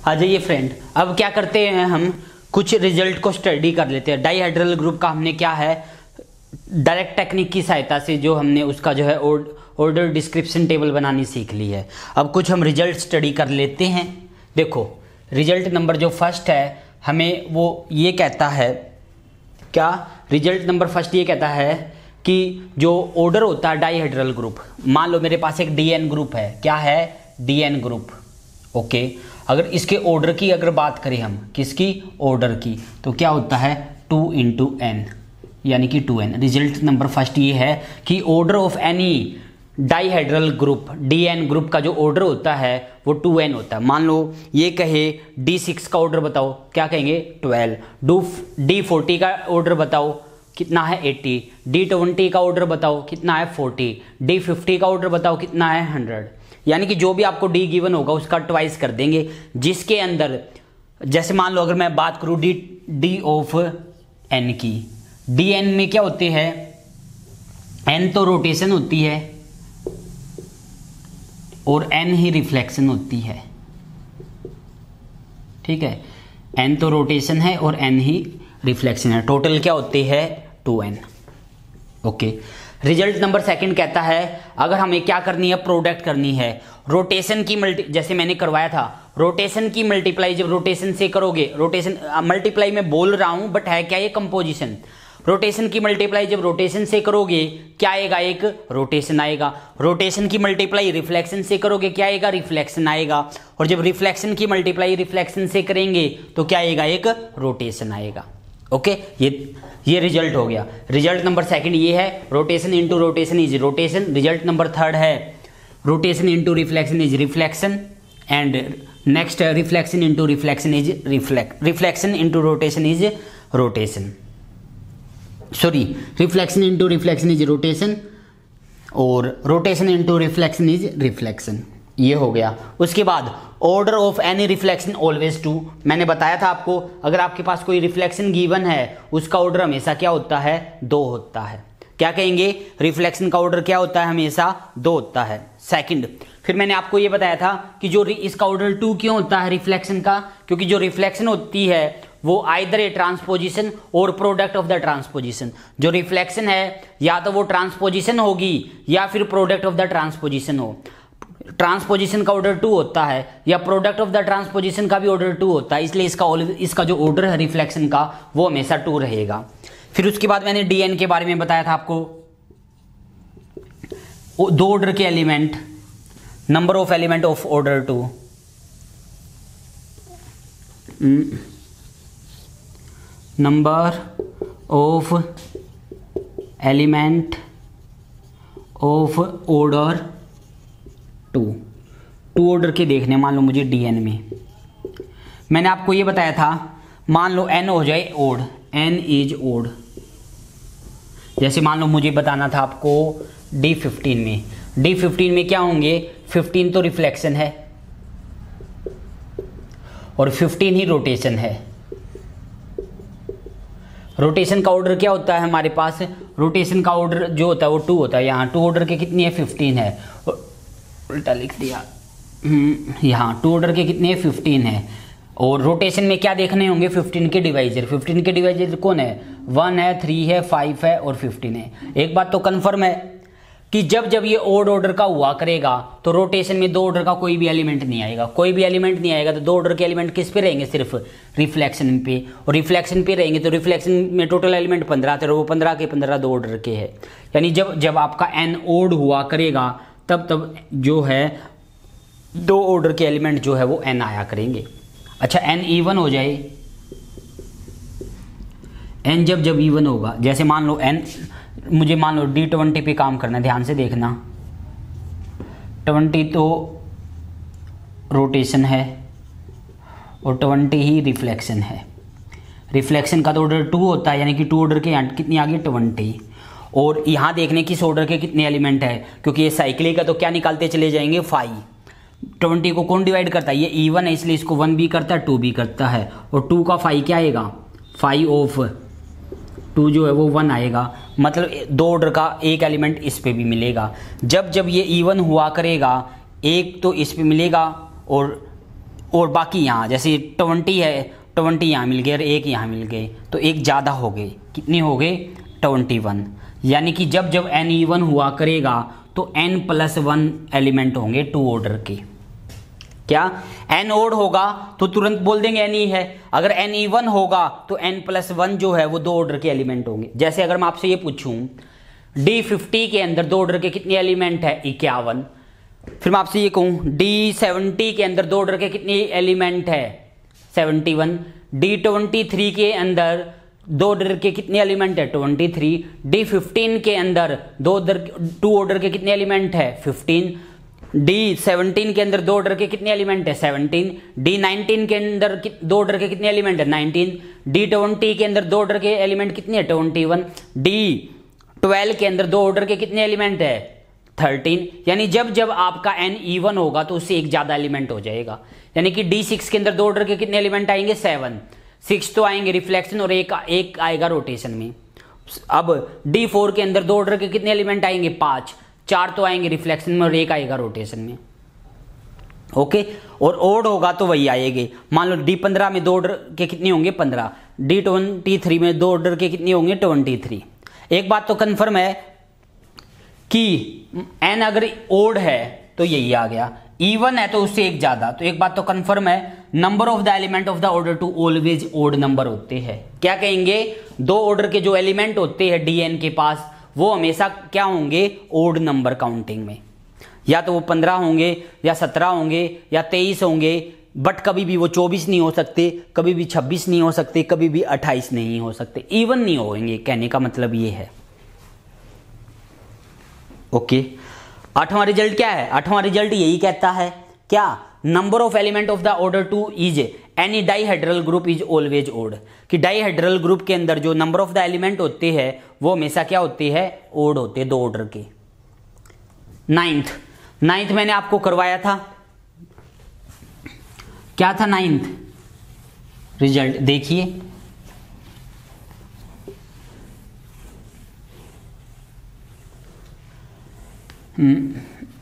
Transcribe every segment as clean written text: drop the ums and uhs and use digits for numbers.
आ जाइए फ्रेंड, अब क्या करते हैं हम कुछ रिजल्ट को स्टडी कर लेते हैं। डाइहेड्रल ग्रुप का हमने क्या है डायरेक्ट टेक्निक की सहायता से जो हमने उसका जो है ऑर्डर डिस्क्रिप्शन टेबल बनानी सीख ली है। अब कुछ हम रिजल्ट स्टडी कर लेते हैं। देखो रिजल्ट नंबर जो फर्स्ट है हमें वो ये कहता है क्या, रिजल्ट नंबर फर्स्ट ये कहता है कि जो ऑर्डर होता है डाइहेड्रल ग्रुप, मान लो मेरे पास एक डीएन ग्रुप है, क्या है डीएन ग्रुप, ओके। अगर इसके ऑर्डर की अगर बात करें हम, किसकी ऑर्डर की, तो क्या होता है 2 × n यानी कि 2n। रिजल्ट नंबर फर्स्ट ये है कि order of any dihedral group, DN group का जो ऑर्डर होता है वो 2n होता है। मान लो ये कहे D6 का ऑर्डर बताओ, क्या कहेंगे 12, D40 का ऑर्डर बताओ कितना है 80, D20 का ऑर्डर बताओ कितना है 40, D50 का ऑर्डर बताओ कितना है 100। यानी कि जो भी आपको D गिवन होगा उसका ट्वाइस कर देंगे, जिसके अंदर जैसे मान लो अगर मैं बात करूं D ऑफ n की, dn में क्या होते हैं, n तो रोटेशन होती है और n ही रिफ्लेक्शन होती है, ठीक है। n तो रोटेशन है और n ही रिफ्लेक्शन है, टोटल क्या होती है 2n, okay. Result number second कहता है अगर हमें क्या करनी है, प्रोडक्ट करनी है, रोटेशन की जैसे मैंने करवाया था, रोटेशन की मल्टीप्लाई जब रोटेशन से करोगे, रोटेशन मल्टीप्लाई में बोल रहा हूं बट है क्या ये कंपोजिशन, रोटेशन की मल्टीप्लाई जब रोटेशन से करोगे क्या आएगा, एक रोटेशन आएगा। रोटेशन की मल्टीप्लाई रिफ्लेक्शन से करोगे क्या आएगा, रिफ्लेक्शन आएगा। और जब रिफ्लेक्शन की मल्टीप्लाई रिफ्लेक्शन से करेंगे तो क्या आएगा, एक रोटेशन आएगा, ओके। ये रिजल्ट हो गया। रिजल्ट नंबर सेकंड ये है rotation into rotation is rotation. Result number third है rotation into reflection is reflection. And next reflection into reflection is reflection into rotation is rotation, sorry reflection into reflection is rotation और rotation into reflection is reflection, ये हो गया। उसके बाद order of any reflection always 2। मैंने बताया था आपको अगर आपके पास कोई रिफ्लेक्शन गिवन है उसका ऑर्डर हमेशा क्या होता है, 2 होता है। क्या कहेंगे, रिफ्लेक्शन का ऑर्डर क्या होता है, हमेशा 2 होता है। सेकंड, फिर मैंने आपको ये बताया था कि जो इसका ऑर्डर 2 क्यों होता है रिफ्लेक्शन का, क्योंकि जो रिफ्लेक्शन होती है वो आइदर ए ट्रांसपोजिशन और प्रोडक्ट ऑफ द ट्रांसपोजिशन। जो रिफ्लेक्शन है या तो वो ट्रांसपोजिशन होगी या फिर प्रोडक्ट ऑफ द ट्रांसपोजिशन हो। ट्रांसपोजिशन का ऑर्डर 2 होता है या प्रोडक्ट ऑफ द ट्रांसपोजिशन का भी ऑर्डर 2 होता है, इसलिए इसका जो ऑर्डर है रिफ्लेक्शन का वो हमेशा 2 रहेगा। फिर उसके बाद मैंने डीएन के बारे में बताया था आपको, 2 ऑर्डर के element, number of element of order 2, number of element of order 2 order के देखने। मान लो मुझे डीएन में मैंने आपको ये बताया था, मान लो n हो जाए ओड, n इज ओड। जैसे मान लो मुझे बताना था आपको D15 में क्या होंगे, 15 तो रिफ्लेक्शन है और 15 ही रोटेशन है। रोटेशन का ऑर्डर क्या होता है हमारे पास, रोटेशन का ऑर्डर जो होता है वो 2 होता है। यहाँ 2 ऑर्डर के कितनी है, 15 है, उल्टा लिख दिया, यहाँ 2 ऑर्डर के कितने 15 है। और रोटेशन में क्या देखने होंगे, 15 के डिवाइजर। 15 के डिवाइजर कौन है, 1 है, 3 है, 5 है और 15 है। एक बात तो कंफर्म है कि जब ये ओड ऑर्डर का हुआ करेगा तो रोटेशन में 2 ऑर्डर का कोई भी एलिमेंट नहीं आएगा, कोई भी एलिमेंट नहीं आएगा। तो 2 ऑर्डर के एलिमेंट किस पे रहेंगे, सिर्फ रिफ्लेक्शन पे। और रिफ्लेक्शन पे रहेंगे तो रिफ्लेक्शन में टोटल एलिमेंट 15 आते हैं, वो 15 के 15 2 ऑर्डर के है। यानी जब आपका n ओड हुआ करेगा तब जो है 2 ऑर्डर के एलिमेंट जो है वो n आया करेंगे। अच्छा n इवन हो जाए, n जब इवन होगा, जैसे मान लो n, मुझे मान लो D20 पे काम करना है, ध्यान से देखना, 20 तो रोटेशन है और 20 ही रिफ्लेक्शन है। रिफ्लेक्शन का तो ऑर्डर 2 होता है, यानी कि 2 ऑर्डर के कितनी आ गई 20। और यहाँ देखने किस ऑर्डर के कितने एलिमेंट है, क्योंकि ये साइक्लिक है तो क्या निकालते चले जाएंगे 5। 20 को कौन डिवाइड करता है, ये इवन है इसलिए इसको 1 भी करता है 2 भी करता है। और 2 का 5 क्या आएगा, 5 ऑफ 2 जो है वो 1 आएगा। मतलब 2 ऑर्डर का एक एलिमेंट इस पे भी मिलेगा। जब ये इवन हुआ करेगा एक तो इस पे मिलेगा और और बाकी यहाँ जैसे 20 है, 20 यहाँ मिल गए और एक यहाँ मिल गए, तो एक ज़्यादा हो गए। कितने हो गए? 21। यानी कि जब जब n इवन हुआ करेगा तो n+1 एलिमेंट होंगे 2 ऑर्डर के। क्या n ओड होगा तो तुरंत बोल देंगे n ही है, अगर n इवन होगा तो n+1 जो है वो 2 ऑर्डर के एलिमेंट होंगे। जैसे अगर मैं आपसे ये पूछूं D50 के अंदर 2 ऑर्डर के कितने एलिमेंट है? 51। फिर मैं आपसे ये कहूं D70 के अंदर 2 ऑर्डर के कितने एलिमेंट है? 71। D23 के अंदर 2 ऑर्डर के कितने एलिमेंट है? 23। D15 के अंदर 2 ऑर्डर के कितने एलिमेंट है? 15। D17 के अंदर 2 ऑर्डर के कितने एलिमेंट है? 17। D19 के अंदर 2 ऑर्डर के कितने एलिमेंट है? 19। D20 के अंदर 2 ऑर्डर के एलिमेंट कितने हैं? 21। D12 के अंदर 2 ऑर्डर के कितने एलिमेंट है? 13। यानी जब जब आपका n इवन होगा तो उससे एक ज्यादा एलिमेंट हो जाएगा। यानी कि D6 के अंदर 2 ऑर्डर के कितने एलिमेंट आएंगे? 7। 6 तो आएंगे रिफ्लेक्शन और एक आएगा रोटेशन में। अब D4 के अंदर 2 ऑर्डर के कितने एलिमेंट आएंगे? 5। 4 तो आएंगे रिफ्लेक्शन में और एक आएगा रोटेशन में। ओके, और ओड होगा तो वही आएंगे। मान लो D15 में 2 ऑर्डर के कितने होंगे? 15। D23 में 2 ऑर्डर के कितने होंगे? 23। एक बात तो कंफर्म है कि n अगर ओड है तो यही आ गया, इवन है तो उससे एक ज्यादा। तो एक बात तो कंफर्म है, number of the element of the order two always odd number होते हैं। क्या कहेंगे? 2 ऑर्डर के जो एलिमेंट होते हैं dn के पास वो हमेशा क्या होंगे? ओड नंबर काउंटिंग में। या तो वो 15 होंगे या 17 होंगे या 23 होंगे, बट कभी भी वो 24 नहीं हो सकते, कभी भी 26 नहीं हो सकते, कभी भी 28 नहीं हो सकते, इवन नहीं होंगे। कहने का मतलब ये है। ओके, 8वां रिजल्ट क्या है? 8वां रिजल्ट यही कहता है क्या? Number of element of the order 2 is any dihedral group is always odd. कि डाइहेड्रल ग्रुप के अंदर जो नंबर ऑफ द एलिमेंट होते हैं वो हमेशा क्या होते हैं? ओड होते हैं, 2 ऑर्डर के। 9th मैंने आपको करवाया था, क्या था 9th रिजल्ट? देखिए,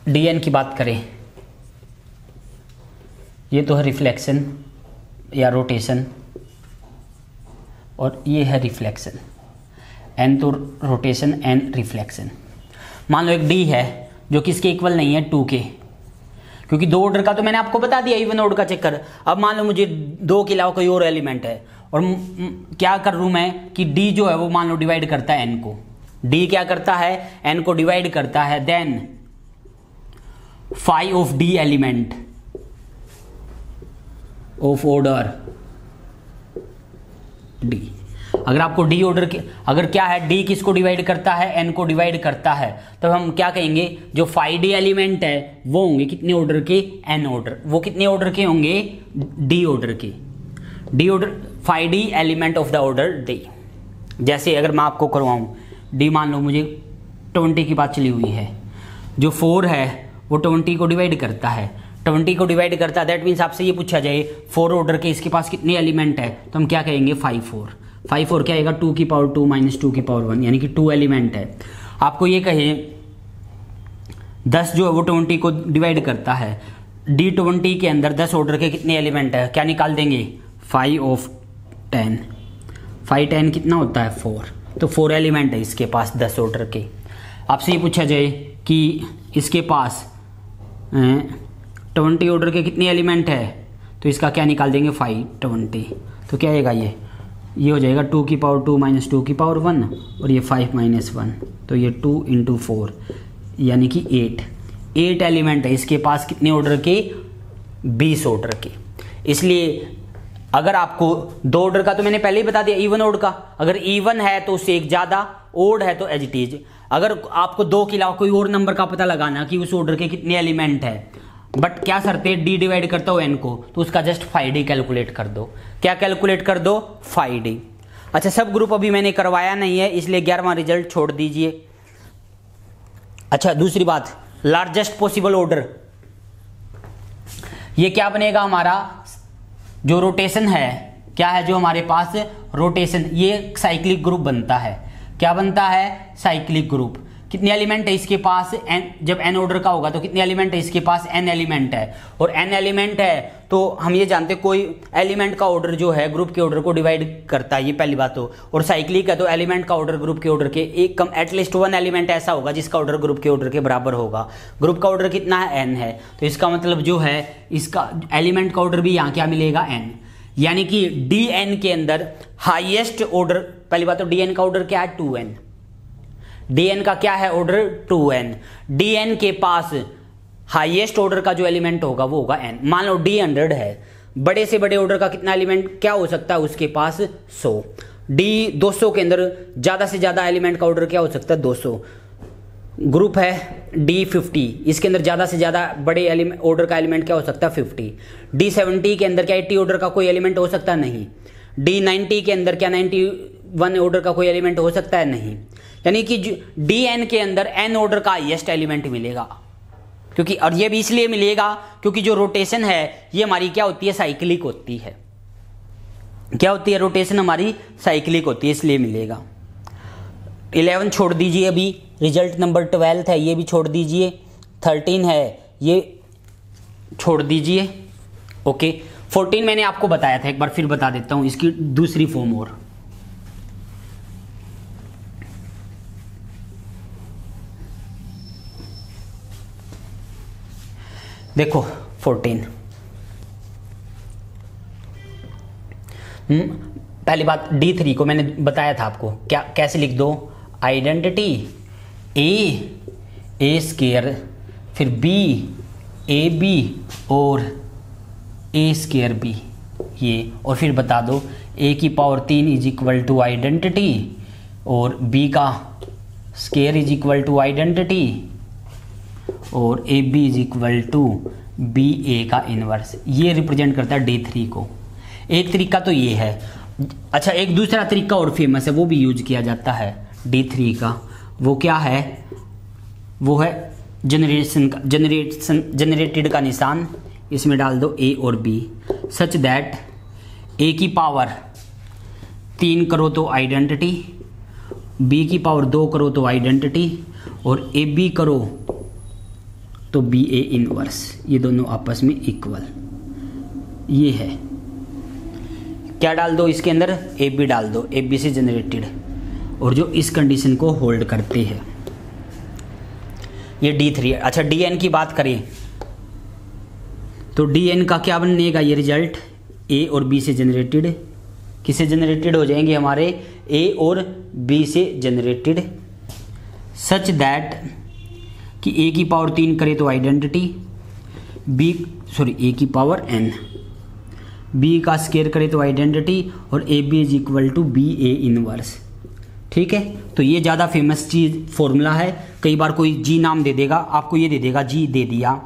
dn की बात करें, ये तो है रिफ्लेक्शन या रोटेशन और ये है रिफ्लेक्शन। n तो रोटेशन, n रिफ्लेक्शन। मान लो एक d है जो किसके इक्वल नहीं है? 2 के, क्योंकि 2 ऑर्डर का तो मैंने आपको बता दिया इवन ऑर्डर का चक्कर। अब मान लो मुझे 2 के अलावा कोई और एलिमेंट है और क्या कर लूँ मैं कि d जो है वो मान लो डिवाइड करता है n को। d क्या करता है? n को डिवाइड करता है। Then phi of d element of order d। अगर आपको d ऑर्डर के, अगर क्या है d किसको डिवाइड करता है? n को डिवाइड करता है, तो हम क्या कहेंगे? जो फाई d एलिमेंट है वो होंगे कितने ऑर्डर के? n order. वो कितने ऑर्डर के होंगे? d ऑर्डर के। d order, phi d element of the order d। जैसे अगर मैं आपको करवाऊं d, मान लो मुझे 20 की बात चली हुई है, जो 4 है वो 20 को डिवाइड करता है, 20 को डिवाइड करता है। दैट मीन्स आपसे ये पूछा जाए 4 ऑर्डर के इसके पास कितने एलिमेंट है, तो हम क्या कहेंगे? 5 4 क्या आएगा? 2 की पावर 2 माइनस 2 की पावर 1, यानी कि 2 एलिमेंट है। आपको ये कहे 10 जो है वो 20 को डिवाइड करता है, D20 के अंदर 10 ऑर्डर के कितने एलिमेंट है? क्या निकाल देंगे? 5 ऑफ 10। 5 10 कितना होता है? 4। तो 4 एलिमेंट है इसके पास 10 ऑर्डर के। आपसे ये पूछा जाए कि इसके पास 20 ऑर्डर के कितने एलिमेंट है, तो इसका क्या निकाल देंगे? 5 20। तो क्या आएगा? ये हो जाएगा 2 की पावर 2 माइनस 2 की पावर 1 और ये 5 माइनस 1, तो ये 2 इंटू 4 यानी कि 8 एलिमेंट है इसके पास। कितने ऑर्डर के? 20 ऑर्डर के। इसलिए अगर आपको 2 ऑर्डर का तो मैंने पहले ही बता दिया, इवन ऑर्डर का, अगर इवन है तो उससे एक ज्यादा, ओड है तो एज इट इज। अगर आपको 2 के अलावा कोई और नंबर का पता लगाना कि उस ऑर्डर के कितने एलिमेंट है, बट क्या शर्त है? d डिवाइड करता हो n को, तो उसका जस्ट फाई d कैलकुलेट कर दो। क्या कैलकुलेट कर दो? Phi d। अच्छा, सब ग्रुप अभी मैंने करवाया नहीं है, इसलिए 11वां रिजल्ट छोड़ दीजिए। अच्छा, दूसरी बात, लार्जेस्ट पॉसिबल ऑर्डर, ये क्या बनेगा हमारा? जो रोटेशन है, क्या है जो हमारे पास रोटेशन, ये साइक्लिक ग्रुप बनता है। क्या बनता है? Cyclic group. कितने एलिमेंट है इसके पास, n, जब n ऑर्डर का होगा तो कितने एलिमेंट है इसके पास, n एलिमेंट है। और n एलिमेंट है तो हम ये जानते हैं कोई एलिमेंट का ऑर्डर जो है ग्रुप के ऑर्डर को डिवाइड करता है, ये पहली बात हो। और साइक्लिक है तो एलिमेंट का ऑर्डर ग्रुप के ऑर्डर के एक कम एटलीस्ट 1 एलिमेंट ऐसा होगा जिसका ऑर्डर ग्रुप के ऑर्डर के बराबर होगा। ग्रुप का ऑर्डर कितना है, n है, तो इसका मतलब जो है इसका एलिमेंट का ऑर्डर भी यहाँ क्या मिलेगा, n। यानी कि dn के अंदर हाईएस्ट ऑर्डर, पहली बात तो dn का ऑर्डर क्या है, 2n। dn का क्या है ऑर्डर, 2n। dn के पास हाईएस्ट ऑर्डर का जो एलिमेंट होगा वो होगा n। मान लो d 100 है, बड़े से बड़े ऑर्डर का कितना एलिमेंट क्या हो सकता है उसके पास, 100। d 200 के अंदर ज्यादा से ज्यादा एलिमेंट का ऑर्डर क्या हो सकता है, 200। ग्रुप है d 50, इसके अंदर ज्यादा से ज्यादा बड़े एलिमेंट ऑर्डर का एलिमेंट क्या हो सकता है, 50। d 70 के अंदर क्या 80 ऑर्डर का कोई एलिमेंट हो सकता है, नहीं। d 90 के अंदर क्या 91 ऑर्डर का कोई एलिमेंट हो सकता है, नहीं। यानी कि dn के अंदर n ऑर्डर का हाईएस्ट एलिमेंट मिलेगा, क्योंकि और ये भी इसलिए मिलेगा क्योंकि जो रोटेशन है ये हमारी क्या होती है, साइक्लिक होती है। क्या होती है, रोटेशन हमारी साइक्लिक होती है, इसलिए मिलेगा। 11 छोड़ दीजिए, अभी रिजल्ट नंबर 12 है, ये भी छोड़ दीजिए। 13 है, ये छोड़ दीजिए। ओके, 14 मैंने आपको बताया था, एक बार फिर बता देता हूं इसकी दूसरी फॉर्म। और देखो 14, पहली बात D3 को मैंने बताया था आपको, क्या कैसे लिख दो, आइडेंटिटी a स्क्वायर फिर b ab और a स्क्वायर b, ये, और फिर बता दो a की power 3 is equal to identity और b का square is equal to identity और A B is equal to B A का इनवर्स। ये रिप्रेजेंट करता है D3 को। एक तरीका तो ये है। अच्छा, एक दूसरा तरीका और फेमस है, वो भी यूज किया जाता है D3 का। वो क्या है, वो है जनरेटेड का निशान, इसमें डाल दो A और B, सच दैट A की पावर 3 करो तो आइडेंटिटी, B की पावर 2 करो तो आइडेंटिटी और AB करो तो बी ए इनवर्स, ये दोनों आपस में इक्वल। ये है, क्या डाल दो इसके अंदर, ए बी डाल दो, ए बी से जनरेटेड, और जो इस कंडीशन को होल्ड करते हैं ये D3 है। अच्छा, dn की बात करें तो dn का क्या बनेगा, ये रिजल्ट a और b से जनरेटेड, किससे जनरेटेड हो जाएंगे, हमारे a और b से जनरेटेड, सच दैट कि a की पावर 3 करे तो आइडेंटिटी, a की पावर n, b का स्क्वायर करे तो आइडेंटिटी और A B is equal to B A inverse. ठीक है, तो ये ज़्यादा फेमस चीज़ फॉर्मूला है। कई बार कोई जी नाम दे देगा, आपको ये दे देगा जी दे दिया,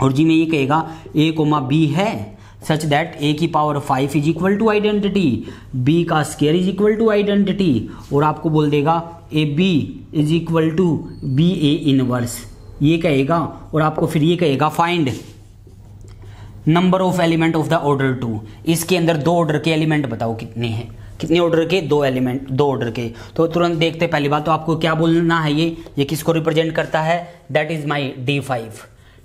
और जी में ये कहेगा a कोमा b है, सच दैट a की power 5 is equal to identity, b का square is equal to identity, और आपको बोल देगा A B is equal to B A inverse, ये कहेगा। और आपको फिर ये कहेगा find number of element of the order 2। इसके अंदर 2 ऑर्डर के एलिमेंट बताओ कितने हैं, कितने ऑर्डर के, 2 एलिमेंट, 2 ऑर्डर के। तो तुरंत देखते, पहली बात तो आपको क्या बोलना है, ये किसको रिप्रेजेंट करता है, दैट इज माई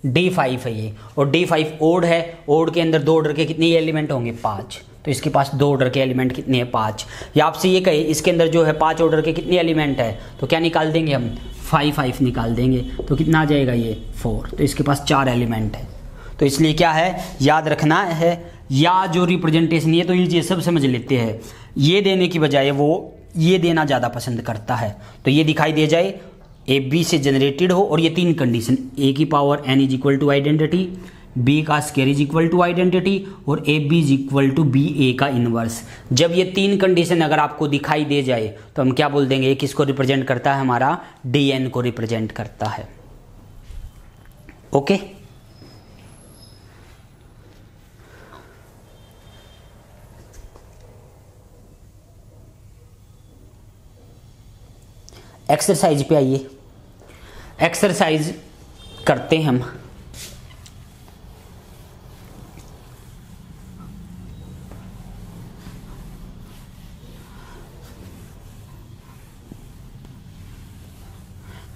D5 है ये, और D5 ओड है, ओड के अंदर 2 ऑर्डर के कितने एलिमेंट होंगे, 5। तो इसके पास 2 ऑर्डर के एलिमेंट कितने हैं, 5। या आपसे ये कहे इसके अंदर जो है 5 ऑर्डर के कितने एलिमेंट है, तो क्या निकाल देंगे हम, 5 निकाल देंगे, तो कितना आ जाएगा ये 4। तो इसके पास 4 एलिमेंट है। तो इसलिए क्या है, याद रखना है, या जो रिप्रेजेंटेशन, ये तो ये सब समझ लेते हैं, ये देने की बजाय वो ये देना ज़्यादा पसंद करता है। तो ये दिखाई दे जाए ए बी से जनरेटेड हो, और ये 3 कंडीशन, ए की power n is equal to identity, B का square is equal to identity और A B is equal to B A का इनवर्स। जब ये 3 कंडीशन अगर आपको दिखाई दे जाए तो हम क्या बोल देंगे, ये किसको रिप्रेजेंट करता है, हमारा dn को रिप्रेजेंट करता है। ओके, एक्सरसाइज पे आइए, एक्सरसाइज करते हैं हम।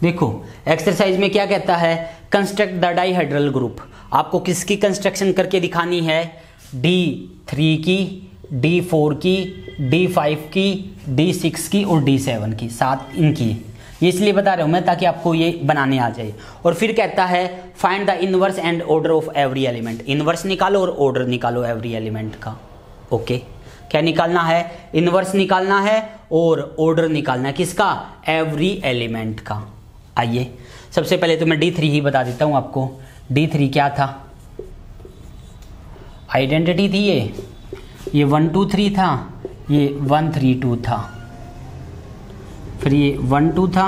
देखो एक्सरसाइज में क्या कहता है, कंस्ट्रक्ट द डाइहेड्रल ग्रुप। आपको किसकी कंस्ट्रक्शन करके दिखानी है, D3 की, D4 की, D5 की, D6 की और D7 की, 7 इनकी। ये इसलिए बता रहा हूं मैं ताकि आपको ये बनाने आ जाए। और फिर कहता है find the inverse and order of every element. Inverse निकालो और ऑर्डर निकालो एवरी एलिमेंट का। ओके, क्या निकालना है, इनवर्स निकालना है और ऑर्डर निकालना है किसका, एवरी एलिमेंट का। आइए सबसे पहले तो मैं D3 ही बता देता हूं आपको। D3 क्या था, आइडेंटिटी थी ये 1 2 3 था, ये 1 3 2 था, फिर ये 1 2 था,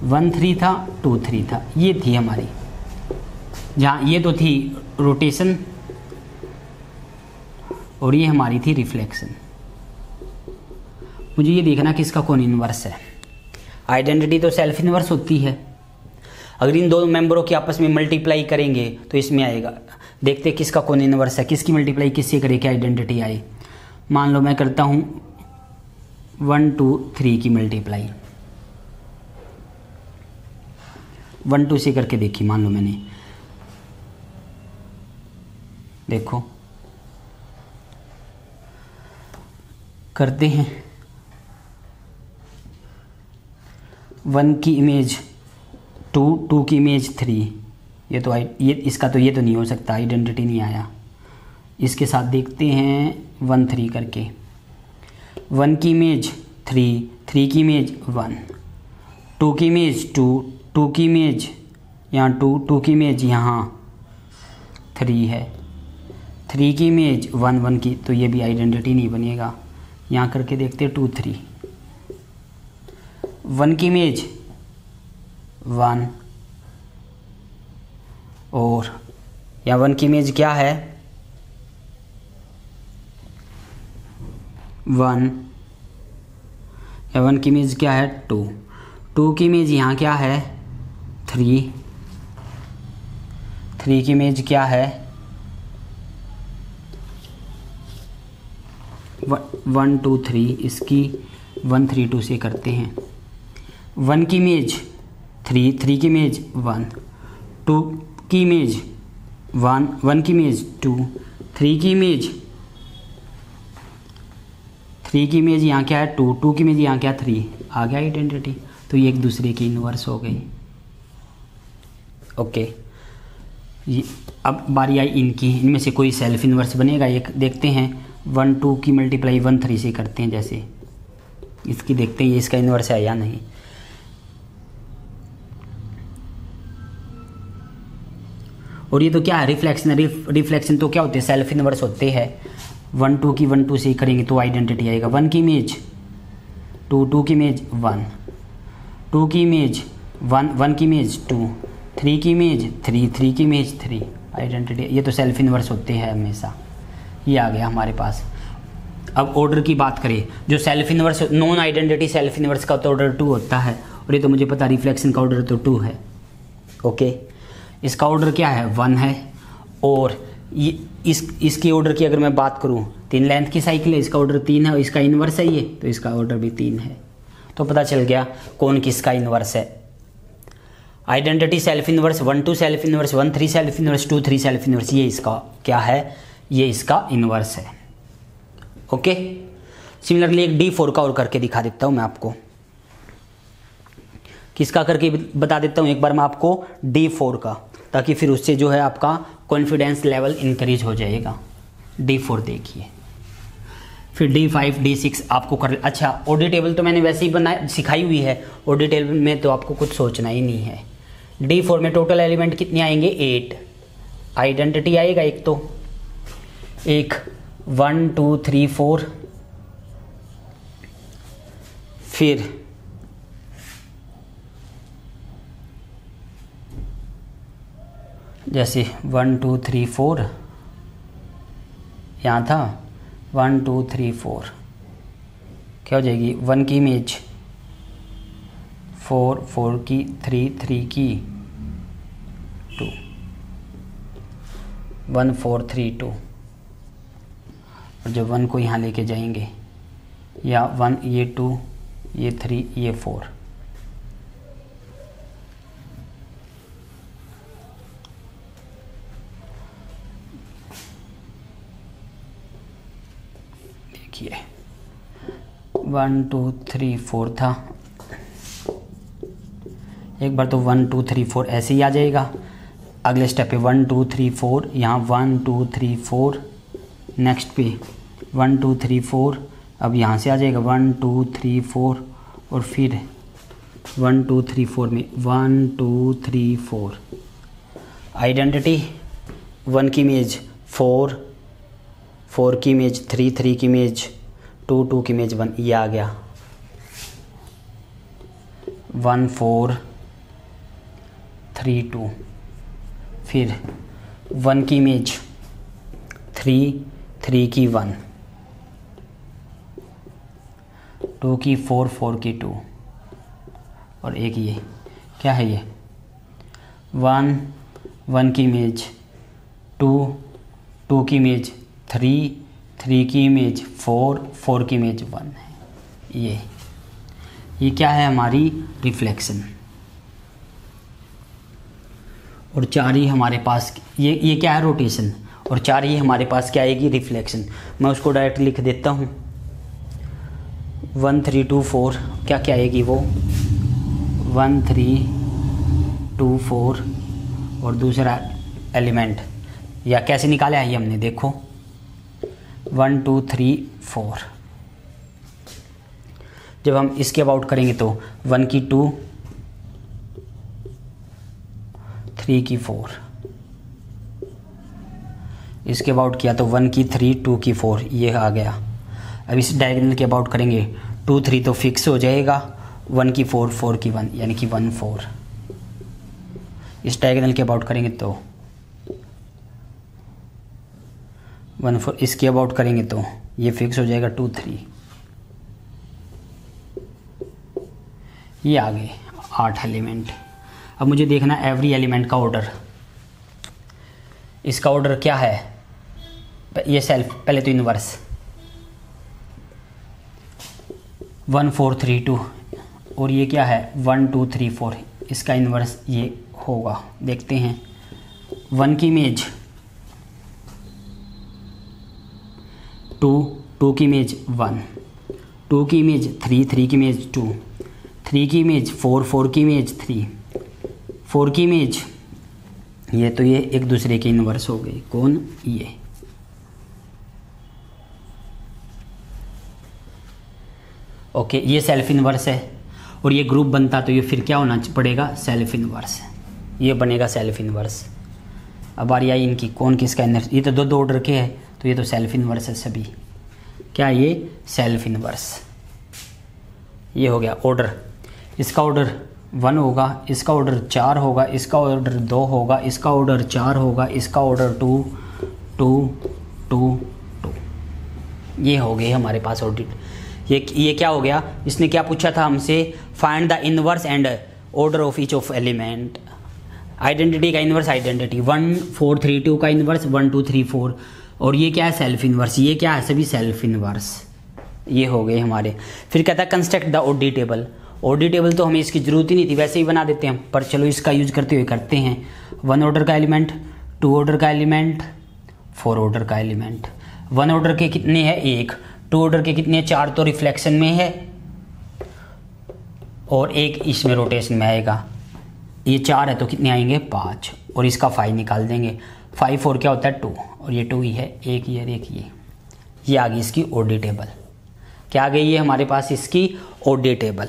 1 3 था, 2 3 था। ये थी हमारी, जहाँ ये तो थी रोटेशन और ये हमारी थी रिफ्लेक्शन। मुझे ये देखना कि इसका कौन इनवर्स है। आइडेंटिटी तो सेल्फ इनवर्स होती है। अगर इन दोनों मेंबरों की आपस में मल्टीप्लाई करेंगे तो इसमें आएगा। देखते हैं किसका कौन इनवर्स है, किसकी मल्टीप्लाई किससे करे कि आइडेंटिटी आए। मान लो मैं करता हूँ 1 2 3 की मल्टीप्लाई, 1 2 से करके देखी, मान लो मैंने, देखो करते हैं 1 की इमेज 2, 2 की इमेज 3। ये तो ये इसका तो ये तो नहीं हो सकता, आइडेंटिटी नहीं आया। इसके साथ देखते हैं 1 3 करके, 1 की इमेज 3, 3 की इमेज 1, 2 की इमेज 2, 2 की इमेज यहाँ 2, 2 की इमेज यहाँ 3 है, 3 की इमेज 1, 1 की, तो ये भी आइडेंटिटी नहीं बनेगा। यहाँ करके देखते 2 3, 1 की इमेज 1 और यहाँ 1 की इमेज क्या है 1, या 1 की इमेज क्या है 2, 2 की इमेज यहाँ क्या है 3, 3 की इमेज क्या है 1 2 3। इसकी 1 3 2 से करते हैं। 1 की इमेज 3, 3 की इमेज 1, 2 की इमेज 1, 1 की इमेज 2, 3 की इमेज, 3 की इमेज यहाँ क्या है 2, 2 की इमेज यहाँ क्या 3। आ गया आइडेंटिटी। तो ये एक दूसरे की इनवर्स हो गई। ओके, ये अब बारी आई इनकी, इनमें से कोई सेल्फ इनवर्स बनेगा। एक देखते हैं 1 2 की मल्टीप्लाई 1 3 से करते हैं, जैसे इसकी देखते हैं ये इसका इनवर्स है या नहीं। और ये तो क्या है रिफ्लेक्शन, रिफ्लेक्शन तो क्या होते हैं सेल्फ इनवर्स होते हैं। 1 2 की 1 2 से करेंगे तो आइडेंटिटी आएगा। 1 की इमेज 2, 2 की इमेज 1, 2 की इमेज 1, 1 की इमेज 2, 3 की इमेज 3, 3 की इमेज 3। आइडेंटिटी ये तो सेल्फ इनवर्स होते हैं हमेशा। ये आ गया हमारे पास। अब ऑर्डर की बात करें, जो self inverse non identity self inverse का तो ऑर्डर 2 होता है, और ये तो मुझे पता रिफ्लेक्शन का ऑर्डर तो 2 है। ओके, इसका ऑर्डर क्या है 1 है। और ये इसकी ऑर्डर की अगर मैं बात करूं 3 लेंथ की साइकिल है, इसका ऑर्डर 3 है और इसका इनवर्स है ये, तो इसका ऑर्डर भी 3 है। तो पता चल गया कौन किसका इनवर्स है। Identity self inverse 1 2 self inverse, 1 3 self inverse, 2 3 self inverse, ये इसका क्या है, ये इसका इनवर्स है। ओके, सिमिलरली एक D4 का और करके दिखा देता हूं मैं आपको। किसका करके बता देता हूं एक बार मैं आपको, D4 का, ताकि फिर उससे जो है आपका कॉन्फिडेंस लेवल इंक्रीज हो जाएगा। D4 देखिए, फिर D5 D6 आपको कर। अच्छा, ऑर्डर टेबल तो मैंने वैसे ही बनाया सिखाई हुई है, ऑर्डर टेबल में तो आपको कुछ सोचना ही नहीं है। D4 में टोटल एलिमेंट कितने आएंगे 8। आइडेंटिटी आएगा एक तो, एक 1 2 3 4, फिर जैसे 1 2 3 4 यहाँ था 1 2 3 4, क्या हो जाएगी 1 की इमेज 4, 4 की 3, 3 की 2, 1 4 3 2। और जब 1 को यहाँ लेके जाएंगे, या 1 ये 2 ये 3 ये 4, देखिए 1 2 3 4 था, एक बार तो 1 2 3 4 ऐसे ही आ जाएगा। अगले स्टेप पे 1 2 3 4, यहाँ 1 2 3 4, नेक्स्ट पे 1 2 3 4, अब यहाँ से आ जाएगा 1 2 3 4 और फिर 1 2 3 4 में 1 2 3 4। आइडेंटिटी 1 की इमेज 4, 4 की इमेज 3, 3 की इमेज 2, 2 की इमेज 1, ये आ गया 1 4 3 2। फिर 1 की इमेज 3, 3 की 1, 2 की 4, 4 की 2 और एक ये क्या है, ये 1, 1 की इमेज 2, 2 की इमेज 3, 3 की इमेज 4, 4 की इमेज 1 है। ये क्या है हमारी रिफ्लेक्शन। और 4 ही हमारे पास ये क्या है रोटेशन, और 4 ही हमारे पास क्या आएगी रिफ्लेक्शन। मैं उसको डायरेक्ट लिख देता हूँ 1 3 2 4, क्या क्या आएगी वो 1 3 2 4 और दूसरा एलिमेंट, या कैसे निकाला है ये हमने देखो 1 2 3 4। जब हम इसके अबाउट करेंगे तो 1 की 2, 3 की 4, इसके अबाउट किया तो 1 की 3, 2 की 4, ये आ गया। अब इस डायगोनल के अबाउट करेंगे 2 3 तो फिक्स हो जाएगा, 1 की 4, 4 की 1 यानी कि 1 4। इस डायगोनल के अबाउट करेंगे तो 1 4, इसके अबाउट करेंगे तो ये फिक्स हो जाएगा 2 3। ये आ गए 8 एलिमेंट। अब मुझे देखना एवरी एलिमेंट का ऑर्डर। इसका ऑर्डर क्या है, ये सेल्फ, पहले तो इनवर्स 1 4 3 2 और ये क्या है 1 2 3 4, इसका इनवर्स ये होगा। देखते हैं 1 की इमेज 2, 2 की इमेज 1, 2 की इमेज 3, 3 की इमेज 2, 3 की इमेज 4, 4 की इमेज 3, 4 की इमेज ये, तो ये एक दूसरे के इनवर्स हो गए। कौन, ये। ओके, ये सेल्फ इनवर्स है और ये ग्रुप बनता तो ये फिर क्या होना पड़ेगा, सेल्फ इनवर्स। ये बनेगा सेल्फ इनवर्स। अब बारी आई इनकी, कौन किसका इनवर्स, ये तो दो ऑर्डर के है तो ये तो सेल्फ इनवर्स है सभी। क्या ये सेल्फ इनवर्स, ये हो गया ऑर्डर। इसका ऑर्डर 1 होगा, इसका ऑर्डर 4 होगा, इसका ऑर्डर 2 होगा, इसका ऑर्डर 4 होगा, इसका ऑर्डर 2 2 2 2। ये हो गए हमारे पास ऑर्डर। ये क्या हो गया, इसने क्या पूछा था हमसे, find the inverse and order of each of element. Identity का इनवर्स, आइडेंटिटी 1 4 3 2 का इनवर्स 1 2 3 4, और ये क्या है सेल्फ इनवर्स, ये क्या है सभी सेल्फ इनवर्स। ये हो गए हमारे। फिर कहता है construct the OD table. OD table तो हमें इसकी जरूरत ही नहीं थी, वैसे ही बना देते हैं, पर चलो इसका यूज करते हुए करते हैं। 1 ऑर्डर का एलिमेंट, 2 ऑर्डर का एलिमेंट, 4 ऑर्डर का एलिमेंट। 1 ऑर्डर के कितने हैं, 1। 2 ऑर्डर के कितने, 4 तो रिफ्लेक्शन में है और 1 इसमें रोटेशन में आएगा। ये 4 है तो कितने आएंगे, 5, और इसका 5 निकाल देंगे। 5 और क्या होता है 2, और ये 2 ही है, एक ये और एक ये आ गई इसकी ओडी टेबल। क्या आ गई है हमारे पास इसकी ओडी टेबल।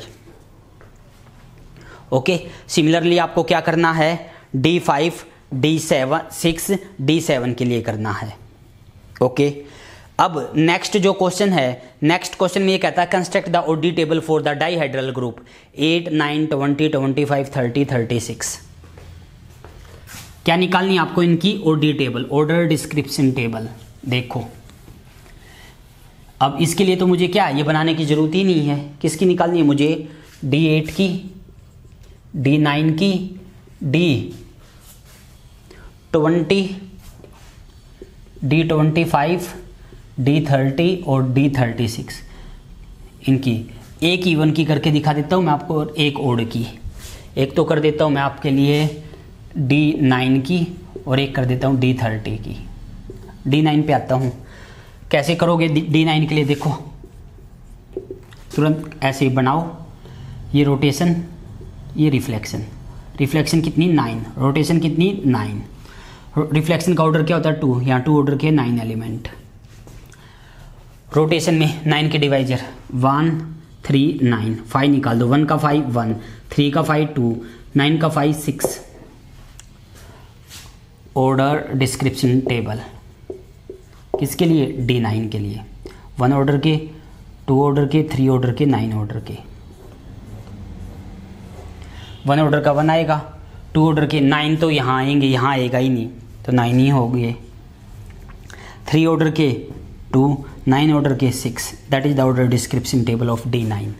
ओके, सिमिलरली आपको क्या करना है, D5 D7 6 D7 के लिए करना है। ओके, अब नेक्स्ट जो क्वेश्चन है, नेक्स्ट क्वेश्चन में ये कहता है construct the OD table for the dihedral group 8 9 20 25 30 36। क्या निकालनी है आपको, इनकी OD table, order description table. देखो अब इसके लिए तो मुझे क्या ये बनाने की जरूरत ही नहीं है। किसकी निकालनी है मुझे, D8 की, D9 की, D20, D25, D30 और D36। इनकी एक इवन की करके दिखा देता हूँ मैं आपको, और एक ओड की। एक तो कर देता हूँ मैं आपके लिए D9 की और एक कर देता हूँ D30 की। D9 पे आता हूँ। कैसे करोगे D9 के लिए? देखो तुरंत ऐसे ही बनाओ, ये रोटेशन, ये रिफ्लेक्शन। रिफ्लेक्शन कितनी 9, रोटेशन कितनी 9। रिफ्लेक्शन का ऑर्डर क्या होता है 2, यहाँ 2 ऑर्डर के 9 एलिमेंट। रोटेशन में 9 के डिवाइजर 1 3 9, 5 निकाल दो, 1 का 5 1, 3 का 5 2, 9 का 5 6। ऑर्डर डिस्क्रिप्शन टेबल किसके लिए? D9 के लिए। 1 ऑर्डर के, 2 ऑर्डर के, 3 ऑर्डर के, 9 ऑर्डर के। 1 ऑर्डर का 1 आएगा, 2 ऑर्डर के 9 तो यहाँ आएंगे, यहाँ आएगा ही नहीं तो 9 ही हो गए। 3 ऑर्डर के 2, 9 ऑर्डर के 6। That is the order description table of D9।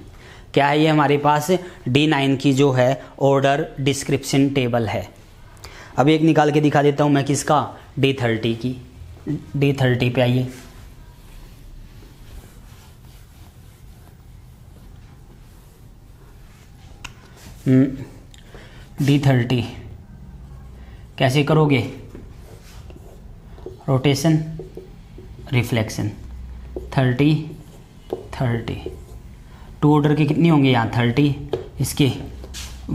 क्या है ये? हमारे पास D9 की जो है ऑर्डर डिस्क्रिप्शन टेबल है। अब एक निकाल के दिखा देता हूँ मैं, किसका? D30 की। D30 पे आइए। D30 कैसे करोगे? Rotation, reflection 30 30। 2 ऑर्डर के कितने होंगे यहाँ? 30। इसके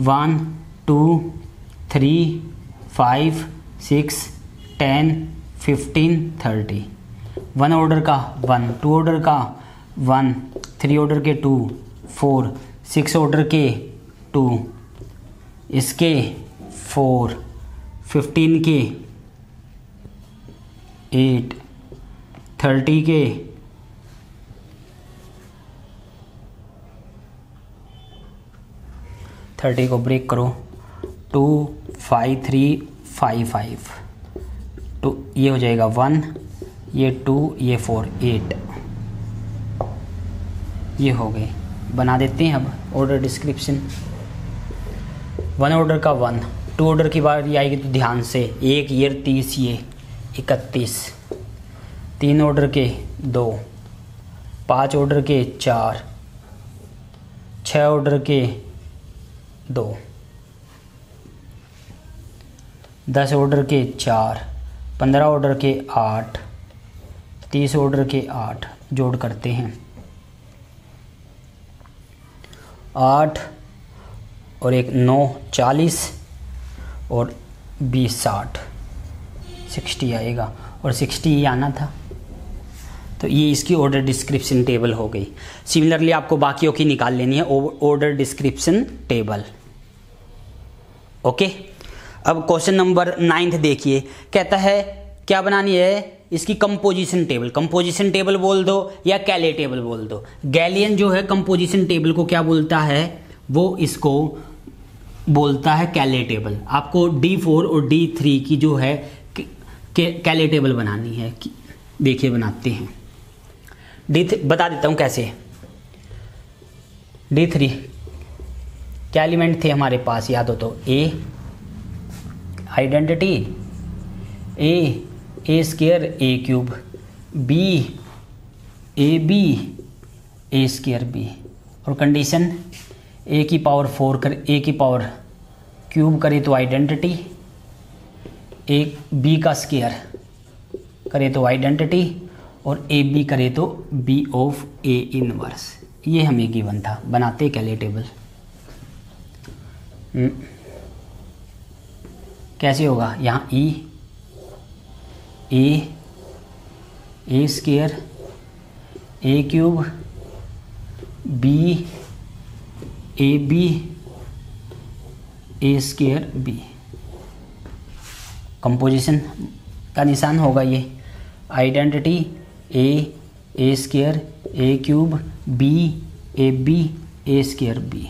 1 2 3 5 6 10 15 30। 1 ऑर्डर का 1, 2 ऑर्डर का 1, 3 ऑर्डर के 2 4, 6 ऑर्डर के 2, इसके 4, 15 के 8, 30 के 30 को ब्रेक करो, 2 5 3 5 5, तो ये हो जाएगा 1, ये 2, ये 4 8। ये हो गए। बना देते हैं अब ऑर्डर डिस्क्रिप्शन। 1 ऑर्डर का 1, 2 ऑर्डर की बारी आएगी तो ध्यान से, 1 ये 30, ये 31। 3 ऑर्डर के 2, 5 ऑर्डर के 4, 6 ऑर्डर के 2, 10 ऑर्डर के 4, 15 ऑर्डर के 8, 30 ऑर्डर के 8। जोड़ करते हैं, 8 और 1 9 40 और 20 60, 60 आएगा और 60 ही आना था। तो ये इसकी ऑर्डर डिस्क्रिप्शन टेबल हो गई। सिमिलरली आपको बाकियों की निकाल लेनी है ऑर्डर डिस्क्रिप्शन टेबल। ओके, अब क्वेश्चन नंबर 9 देखिए, कहता है क्या बनानी है? इसकी कंपोजिशन टेबल। कंपोजिशन टेबल बोल दो या कैले टेबल बोल दो। गैलियन जो है कंपोजिशन टेबल को क्या बोलता है? वो इसको बोलता है कैले टेबल। आपको D4 और D3 की जो है कैले टेबल बनानी है। देखिए बनाते हैं। बता देता हूँ कैसे। D3 क्या एलिमेंट थे हमारे पास, याद हो तो? A identity, A square A cube, B AB A square B, और कंडीशन A की पावर 4 कर A की पावर क्यूब करे तो आइडेंटिटी, A B का स्क्वायर करे तो आइडेंटिटी, और AB करे तो B ऑफ A इनवर्स। ये हमें गिवन था। बनाते कैले टेबल। कैसे होगा? यहाँ A square A cube B AB A square B। Composition का निशान होगा ये। Identity A square A cube B AB A square B।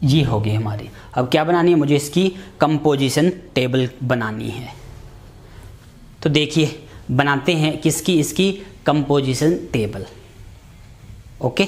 ये हो गई हमारी। अब क्या बनानी है? मुझे इसकी कंपोजिशन टेबल बनानी है। तो देखिए बनाते हैं किसकी? इसकी कंपोजिशन टेबल। ओके।